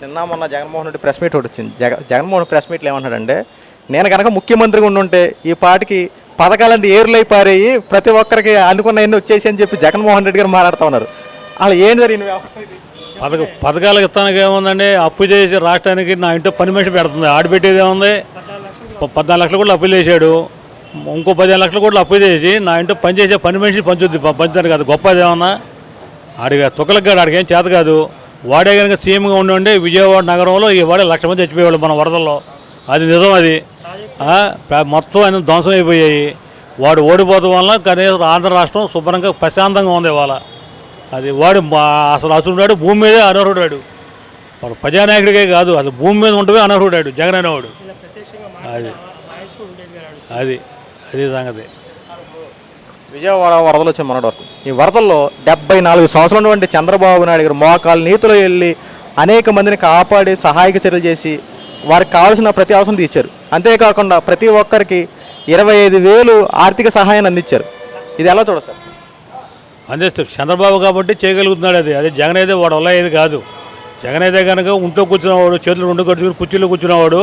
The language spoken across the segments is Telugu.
నిన్న మొన్న జగన్మోహన్ రెడ్డి ప్రెస్ మీట్ ఒకటి వచ్చింది. జగన్మోహన్ ప్రెస్ మీట్లు ఏమన్నాడంటే, నేను కనుక ముఖ్యమంత్రిగా ఉండుంటే ఈ పాటికి పథకాలన్నీ ఏరులై పారేయి ప్రతి ఒక్కరికి అనుకున్న వచ్చేసి అని చెప్పి జగన్మోహన్ రెడ్డి గారు మాట్లాడుతూ ఉన్నారు. అలా ఏం జరిగింది వ్యవహారం ఇది? పథకాలకు ఇస్తానికి ఏముందండి, అప్పు చేసి రాష్ట్రానికి నా ఇంట్లో పని మనిషి పెడుతుంది. ఆడిపెట్టేది ఏముంది, 14 లక్షలు కూడా అప్పులు చేశాడు. ఇంకో 15 లక్షలు కూడా అప్పు చేసి నా ఇంట్లో పని చేసే పని మనిషి పంచుద్ది. పంచుతాను కాదు గొప్పది ఏమన్నా, ఆడిగా తుక్కలకు కాదు, ఆడికి ఏం చేత కాదు. వాడే కనుక సీఎంగా ఉండి విజయవాడ నగరంలో ఈ వాడే 1,00,000 మంది చచ్చిపోయేవాళ్ళు మన వరదల్లో. అది నిజం. అది మొత్తం ఆయన ధ్వంసం అయిపోయాయి. వాడు ఓడిపోవడం వల్ల కనీసం ఆంధ్ర రాష్ట్రం శుభ్రంగా ప్రశాంతంగా ఉంది ఇవాళ. అది వాడు అసలు అసలు భూమి మీదే అనర్హుడాడు. వాడు ప్రజానాయకుడికే కాదు, అసలు భూమి మీద ఉంటే అనర్హుడాడు జగన్ అనేవాడు. అది అది అది సంగతి. విజయవాడ వరదలు వచ్చే మొన్నటి వరకు ఈ వరదల్లో 74 సంవత్సరాల నుండి చంద్రబాబు నాయుడు గారు మోకాలు నీతిలో వెళ్ళి అనేక మందిని కాపాడి సహాయక చర్యలు చేసి వారికి కావాల్సిన ప్రతి అవసరం తీర్చారు. అంతేకాకుండా ప్రతి ఒక్కరికి 25,000 ఆర్థిక సహాయాన్ని అందించారు. ఇది ఎలా చూడ సార్? అందిస్తే చంద్రబాబు కాబట్టి చేయగలుగుతున్నాడు. అదే జగన్ అయితే వాడు వల్ల ఏది కాదు. జగన్ అయితే కనుక ఇంట్లో కూర్చున్నవాడు, చేతులు 2 కట్టుకుని కుర్చీలో కూర్చున్నవాడు,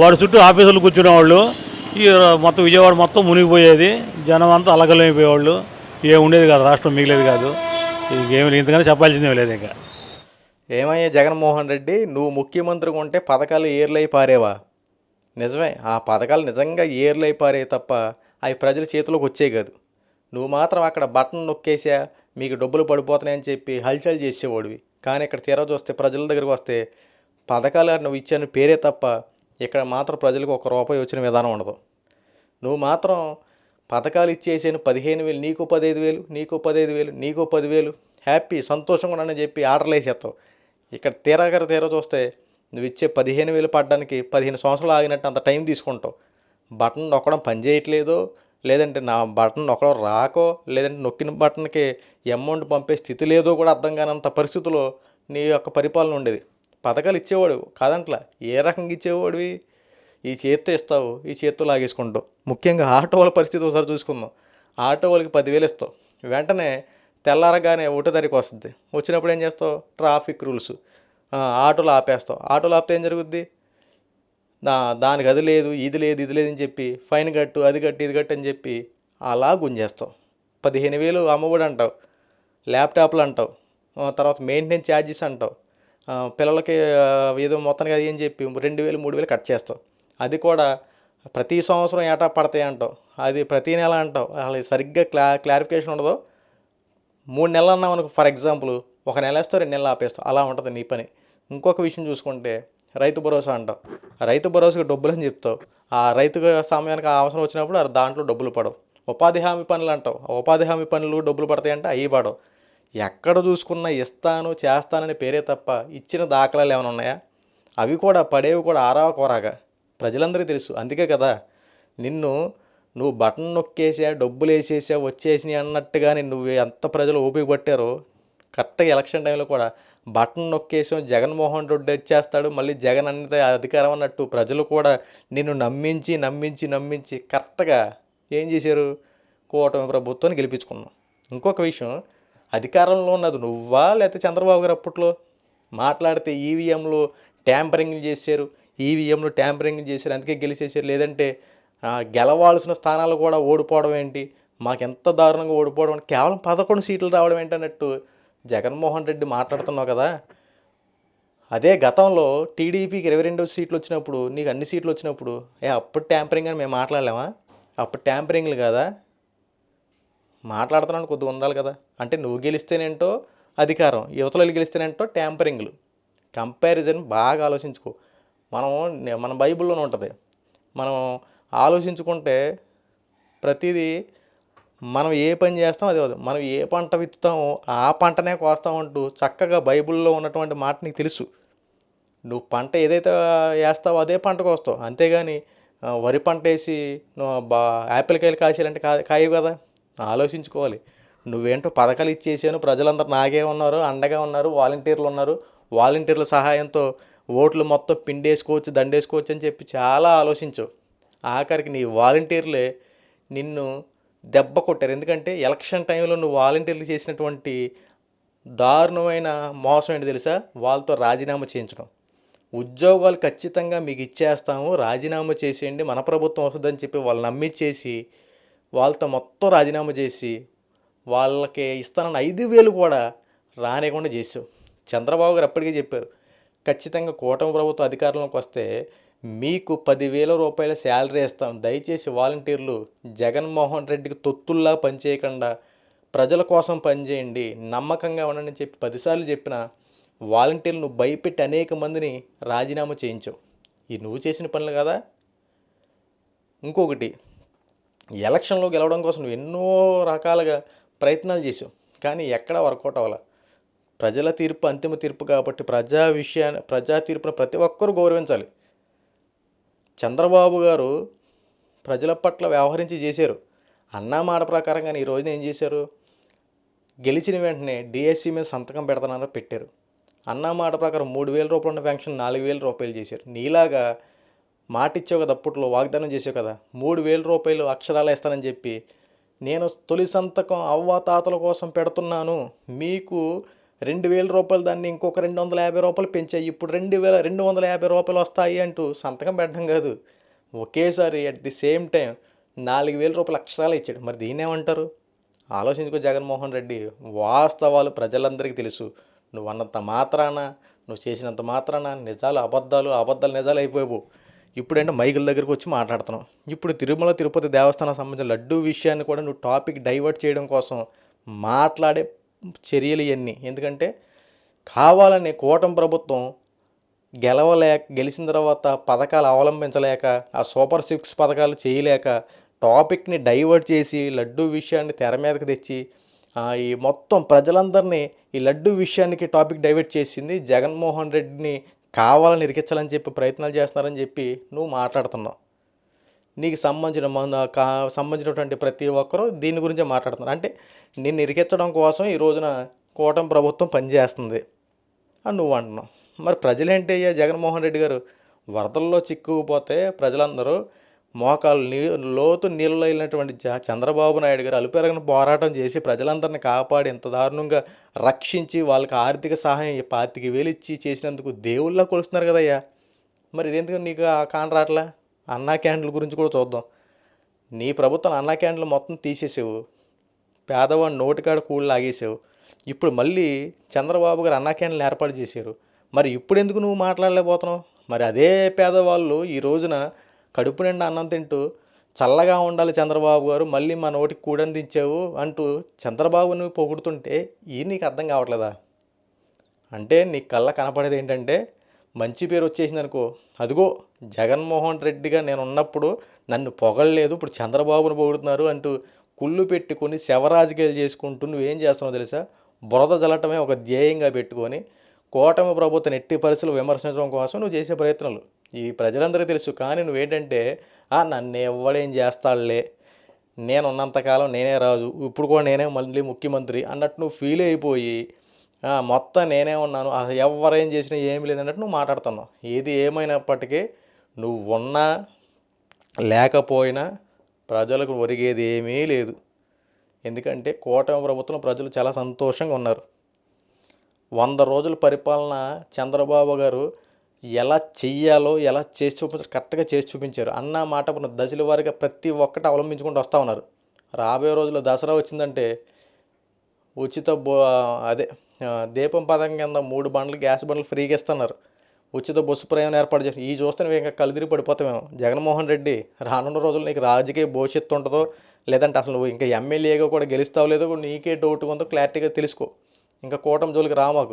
వాడు చుట్టూ ఆఫీసులు కూర్చునేవాళ్ళు, ఈ మొత్తం విజయవాడ మొత్తం మునిగిపోయేది. జనం అంతా అలగలైపోయేవాళ్ళు. ఏం ఉండేది కాదు, రాష్ట్రం మిగిలేదు కాదు. ఇంకేమి ఇంతకన్నా చెప్పాల్సిందే లేదు. ఇంకా ఏమయ్యా జగన్మోహన్ రెడ్డి, నువ్వు ముఖ్యమంత్రిగా ఉంటే పథకాలు ఏర్లై పారేవా? నిజమే, ఆ పథకాలు నిజంగా ఏర్లై పారే తప్ప అవి ప్రజల చేతిలోకి వచ్చే కాదు. నువ్వు మాత్రం అక్కడ బటన్ నొక్కేసా మీకు డబ్బులు పడిపోతున్నాయని చెప్పి హల్చల్ చేసేవాడివి. కానీ ఇక్కడ తీరా చూస్తే ప్రజల దగ్గరికి వస్తే పథకాలు నువ్వు ఇచ్చాను పేరే తప్ప ఇక్కడ మాత్రం ప్రజలకు ₹1 వచ్చిన విధానం ఉండదు. నువ్వు మాత్రం పథకాలు ఇచ్చేసాను 15,000, నీకు 15,000, నీకు 15,000, నీకు 10,000, హ్యాపీ సంతోషంగా ఉన్నానని చెప్పి ఆర్డర్లు వేసేస్తావు. ఇక్కడ తీరా చూస్తే నువ్వు ఇచ్చే 15,000 పడడానికి 15 సంవత్సరాలు ఆగినట్టు అంత టైం తీసుకుంటావు. బటన్ నొక్కడం పని చేయట్లేదో, లేదంటే నా బటన్ నొక్కడం రాకో, లేదంటే నొక్కిన బటన్కి అమౌంట్ పంపే స్థితి లేదో కూడా అర్థం కానంత పరిస్థితిలో నీ యొక్క పరిపాలన ఉండేది. పథకాలు ఇచ్చేవాడు కాదంట్లా, ఏ రకంగా ఇచ్చేవాడివి? ఈ చేత్తో ఇస్తావు, ఈ చేత్తో లాగేసుకుంటావు. ముఖ్యంగా ఆటో వాళ్ళ పరిస్థితి ఒకసారి చూసుకుందాం. ఆటో వాళ్ళకి 10,000 ఇస్తావు, వెంటనే తెల్లారగానే 1వ తారీఖు వస్తుంది. వచ్చినప్పుడు ఏం చేస్తావు? ట్రాఫిక్ రూల్స్, ఆటోలు ఆపేస్తావు. ఆటోలు ఆపితే ఏం జరుగుద్ది? దానికి అది లేదు, ఇది లేదు అని చెప్పి ఫైన్ కట్టు, అది కట్టు, ఇది కట్టు అని చెప్పి అలా గుంజేస్తావు. 15,000 అమ్మఒడి అంటావు, ల్యాప్టాప్లు అంటావు, తర్వాత మెయింటెనెన్స్ ఛార్జెస్ అంటావు, పిల్లలకి ఏదో మొత్తానికి అది అని చెప్పి 2,000, 3,000 కట్ చేస్తావు. అది కూడా ప్రతి సంవత్సరం ఏటా పడతాయి అంటావు, అది ప్రతి నెల అంటావు. అలా సరిగ్గా క్లారిఫికేషన్ ఉండదు. 3 నెలలు అన్నావు అనుకో, ఫర్ ఎగ్జాంపుల్ 1 నెల వేస్తావు, 2 నెలలు ఆపేస్తావు. అలా ఉంటుంది నీ పని. ఇంకొక విషయం చూసుకుంటే రైతు భరోసా అంటావు, రైతు భరోసాకి డబ్బులు అని చెప్తావు. ఆ రైతు సమయానికి అవసరం వచ్చినప్పుడు దాంట్లో డబ్బులు పడవు. ఉపాధి హామీ పనులు అంటావు, ఉపాధి హామీ పనులు డబ్బులు పడతాయంటే అవి పడవు. ఎక్కడ చూసుకున్నా ఇస్తాను చేస్తానని పేరే తప్ప ఇచ్చిన దాఖలాలు ఏమైనా ఉన్నాయా? అవి కూడా పడేవి కూడా ఆరాకొరాగా ప్రజలందరికీ తెలుసు. అందుకే కదా నువ్వు బటన్ నొక్కేసా, డబ్బులు వేసేసా, వచ్చేసినాయి అన్నట్టుగానే నువ్వు ఎంత ప్రజలు ఓపిక పట్టారో కరెక్ట్గా ఎలక్షన్ టైంలో కూడా బటన్ నొక్కేసాం జగన్మోహన్ రెడ్డి వచ్చేస్తాడు, మళ్ళీ జగన్ అన్నది అధికారం అన్నట్టు ప్రజలు కూడా నిన్ను నమ్మించి కరెక్ట్గా ఏం చేశారు? కూటమి ప్రభుత్వాన్ని గెలిపించుకున్నాం. ఇంకొక విషయం, అధికారంలో ఉన్నది నువ్వా లేకపోతే చంద్రబాబు గారు? అప్పట్లో మాట్లాడితే ఈవీఎంలు ట్యాంపరింగ్ చేశారు, అందుకే గెలిచేశారు. లేదంటే గెలవాల్సిన స్థానాలు కూడా ఓడిపోవడం ఏంటి, మాకెంత దారుణంగా ఓడిపోవడం, కేవలం 11 సీట్లు రావడం ఏంటన్నట్టు జగన్మోహన్ రెడ్డి మాట్లాడుతున్నావు కదా. అదే గతంలో టీడీపీకి 22 సీట్లు వచ్చినప్పుడు, నీకు అన్ని సీట్లు వచ్చినప్పుడు అప్పుడు ట్యాంపరింగ్ అని మేము మాట్లాడలేమా? అప్పుడు ట్యాంపరింగ్లు కదా మాట్లాడుతున్నాను, కొద్దిగా ఉండాలి కదా. అంటే నువ్వు గెలిస్తేనేంటో అధికారం, యువతలు గెలిస్తేనేంటో ట్యాంపరింగ్లు. కంపారిజన్ బాగా ఆలోచించుకో. మన బైబిల్లోనే ఉంటుంది. మనం ఆలోచించుకుంటే ప్రతిదీ మనం ఏ పని చేస్తాం అదే అవుతుంది. మనం ఏ పంట విత్తుతామో ఆ పంటనే కోస్తామంటూ చక్కగా బైబిల్లో ఉన్నటువంటి మాట నీకు తెలుసు. నువ్వు పంట ఏదైతే వేస్తావో అదే పంట కోస్తావు. అంతేగాని వరి పంట వేసి నువ్వు యాపిల్ కాయలు కాసేయాలంటే కాయవు కదా. ఆలోచించుకోవాలి. నువ్వేంటో పథకాలు ఇచ్చేసాను, ప్రజలందరూ నాగే ఉన్నారు, అండగా ఉన్నారు, వాలంటీర్లు ఉన్నారు, వాలంటీర్ల సహాయంతో ఓట్లు మొత్తం పిండేసుకోవచ్చు, దండేసుకోవచ్చు అని చెప్పి చాలా ఆలోచించు. ఆఖరికి నీ వాలంటీర్లే నిన్ను దెబ్బ కొట్టారు. ఎందుకంటే ఎలక్షన్ టైంలో నువ్వు వాలంటీర్లు చేసినటువంటి దారుణమైన మోసం ఏంటి తెలుసా? వాళ్ళతో రాజీనామా చేయించడం. ఉద్యోగాలు ఖచ్చితంగా మీకు ఇచ్చేస్తాము, రాజీనామా చేసేయండి, మన ప్రభుత్వం వస్తుందని చెప్పి వాళ్ళు నమ్మించేసి వాళ్ళతో మొత్తం రాజీనామా చేసి వాళ్ళకి ఇస్తానన్న 5,000 కూడా రానివ్వకుండా చేసావు. చంద్రబాబు గారు అప్పటికే చెప్పారు, ఖచ్చితంగా కూటమి ప్రభుత్వం అధికారంలోకి వస్తే మీకు 10,000 రూపాయల శాలరీ ఇస్తాం, దయచేసి వాలంటీర్లు జగన్మోహన్ రెడ్డికి తొత్తుల్లా పనిచేయకుండా ప్రజల కోసం పనిచేయండి, నమ్మకంగా ఉండండి అని చెప్పి 10 సార్లు చెప్పిన వాలంటీర్లు నువ్వు భయపెట్టి అనేక మందిని రాజీనామా చేయించావు. ఇది నువ్వు చేసిన పనులు కదా. ఇంకొకటి, ఎలక్షన్లో గెలవడం కోసం నువ్వు ఎన్నో రకాలుగా ప్రయత్నాలు చేసావు, కానీ ఎక్కడా వర్కౌట్ అవ్వాల. ప్రజల తీర్పు అంతిమ తీర్పు కాబట్టి ప్రజా తీర్పును ప్రతి ఒక్కరూ గౌరవించాలి. చంద్రబాబు గారు ప్రజల పట్ల వ్యవహరించి చేశారు. అన్నా మాట ప్రకారంగానే ఈ రోజున ఏం చేశారు, గెలిచిన వెంటనే డిఎస్సి మీద సంతకం పెడతానని పెట్టారు. అన్నా మాట ప్రకారం 3,000 రూపాయలు ఉన్న పెన్షన్ 4,000 రూపాయలు చేశారు. నీలాగా మాట ఇచ్చావు కదా, అప్పట్లో వాగ్దానం చేసావు కదా, 3,000 రూపాయలు అక్షరాలు ఇస్తానని చెప్పి, నేను తొలి సంతకం అవ్వాతాతల కోసం పెడుతున్నాను, మీకు 2,000 రూపాయలు దాన్ని ఇంకొక 250 రూపాయలు పెంచాయి, ఇప్పుడు 2,250 రూపాయలు వస్తాయి అంటూ సంతకం పెట్టడం కాదు, ఒకేసారి అట్ ది సేమ్ టైం 4,000 రూపాయలు అక్షరాలు ఇచ్చాడు. మరి దీన్ని ఏమంటారు? ఆలోచించుకో జగన్మోహన్ రెడ్డి. వాస్తవాలు ప్రజలందరికీ తెలుసు. నువ్వు అన్నంత మాత్రాన, నువ్వు చేసినంత మాత్రాన నిజాలు అబద్ధాలు నిజాలు అయిపోయావు. ఇప్పుడంటే మైకుల దగ్గరికి వచ్చి మాట్లాడుతున్నావు. ఇప్పుడు తిరుమల తిరుపతి దేవస్థానం సంబంధించిన లడ్డూ విషయాన్ని కూడా నువ్వు టాపిక్ డైవర్ట్ చేయడం కోసం మాట్లాడే చర్యలు ఇవన్నీ. ఎందుకంటే కావాలని కూటమి ప్రభుత్వం గెలిచిన తర్వాత పథకాలు అవలంబించలేక, ఆ సూపర్ 6 పథకాలు చేయలేక టాపిక్ని డైవర్ట్ చేసి లడ్డూ విషయాన్ని తెర మీదకి తెచ్చి ఈ మొత్తం ప్రజలందరినీ ఈ లడ్డూ విషయానికి టాపిక్ డైవర్ట్ చేసింది జగన్మోహన్ రెడ్డిని కావాలని ఇరికించాలని చెప్పి ప్రయత్నాలు చేస్తున్నారని చెప్పి నువ్వు మాట్లాడుతున్నావు. నీకు సంబంధించినటువంటి ప్రతి ఒక్కరూ దీని గురించే మాట్లాడుతున్నారు. అంటే నిన్ను ఇరికించడం కోసం ఈ రోజున కూటమి ప్రభుత్వం పనిచేస్తుంది అని నువ్వు అంటున్నావు. మరి ప్రజలేంటి అయ్యా? జగన్మోహన్ రెడ్డి గారు వరదల్లో చిక్కుకుపోతే ప్రజలందరూ మోకాలు లోతు నీళ్ళలో వెళ్ళినటువంటి చంద్రబాబు నాయుడు గారు అలుపెరగని పోరాటం చేసి ప్రజలందరిని కాపాడి ఇంత దారుణంగా రక్షించి వాళ్ళకి ఆర్థిక సహాయం 25,000 ఇచ్చి చేసినందుకు దేవుళ్ళ కొలుస్తున్నారు కదయ్యా. మరి ఇదేందుకు నీకు ఆ కాన్ రాట్లా? అన్నా క్యాంటీన్ల గురించి కూడా చూద్దాం. నీ ప్రభుత్వం అన్నా క్యాంటీన్లు మొత్తం తీసేసావు, పేదవాడిని నోటికాడ కూళ్ళు లాగేసావు. ఇప్పుడు మళ్ళీ చంద్రబాబు గారు అన్నా క్యాంటీన్లు ఏర్పాటు చేశారు. మరి ఇప్పుడు ఎందుకు నువ్వు మాట్లాడలేకపోతున్నావు? మరి అదే పేదవాళ్ళు ఈ రోజున కడుపు నిండా అన్నం తింటూ చల్లగా ఉండాలి చంద్రబాబు గారు, మళ్ళీ మా నోటికి కూడందించావు అంటూ చంద్రబాబుని పొగుడుతుంటే ఇది నీకు అర్థం కావట్లేదా? అంటే నీ కళ్ళ కనపడేది ఏంటంటే మంచి పేరు వచ్చేసింది అనుకో, అదిగో జగన్మోహన్ రెడ్డిగా నేను ఉన్నప్పుడు నన్ను పొగడలేదు, ఇప్పుడు చంద్రబాబును పొగుడుతున్నారు అంటూ కుళ్ళు పెట్టుకొని శవరాజకీయాలు చేసుకుంటూ నువ్వేం చేస్తున్నావు తెలుసా? బురద జల్లటమే ఒక ధ్యేయంగా పెట్టుకొని కూటమి ప్రభుత్వం ఎట్టి పరిస్థితులు విమర్శించడం కోసం నువ్వు చేసే ప్రయత్నాలు ఈ ప్రజలందరికీ తెలుసు. కానీ నువ్వేంటంటే నన్ను ఎవడేం చేస్తాడులే, నేను ఉన్నంతకాలం నేనే రాజు, ఇప్పుడు కూడా నేనే మళ్ళీ ముఖ్యమంత్రి అన్నట్టు నువ్వు ఫీల్ అయిపోయి మొత్తం నేనే ఉన్నాను, అసలు ఎవరేం చేసినా ఏమీ లేదన్నట్టు నువ్వు మాట్లాడుతున్నావు. ఏది ఏమైనప్పటికీ నువ్వు ఉన్నా లేకపోయినా ప్రజలకు ఒరిగేది ఏమీ లేదు. ఎందుకంటే కూటమి ప్రభుత్వం ప్రజలు చాలా సంతోషంగా ఉన్నారు. 100 రోజుల పరిపాలన చంద్రబాబు గారు ఎలా చెయ్యాలో ఎలా చేసి చూపించారు, కరెక్ట్గా చేసి చూపించారు. అన్న మాట దశల వారీగా ప్రతి ఒక్కటి అవలంబించుకుంటూ వస్తూ ఉన్నారు. రాబోయే రోజుల్లో దసరా వచ్చిందంటే ఉచిత దీపం పథకం కింద 3 బండ్లు గ్యాస్ బండ్లు ఫ్రీగా ఇస్తున్నారు. ఉచిత బస్సు ప్రయాణం ఏర్పాటు చేసి ఈ చూస్తే నువ్వు ఇంకా కలుదిరి పడిపోతామేమో. జగన్మోహన్ రెడ్డి రానున్న రోజుల్లో నీకు రాజకీయ భవిష్యత్తు ఉంటుందో లేదంటే అసలు నువ్వు ఇంకా ఎమ్మెల్యేగా కూడా గెలుస్తావు లేదో కూడా నీకే డౌట్ ఉందో క్లారిటీగా తెలుసుకో. ఇంకా కూటమి జోలికి రామాకు.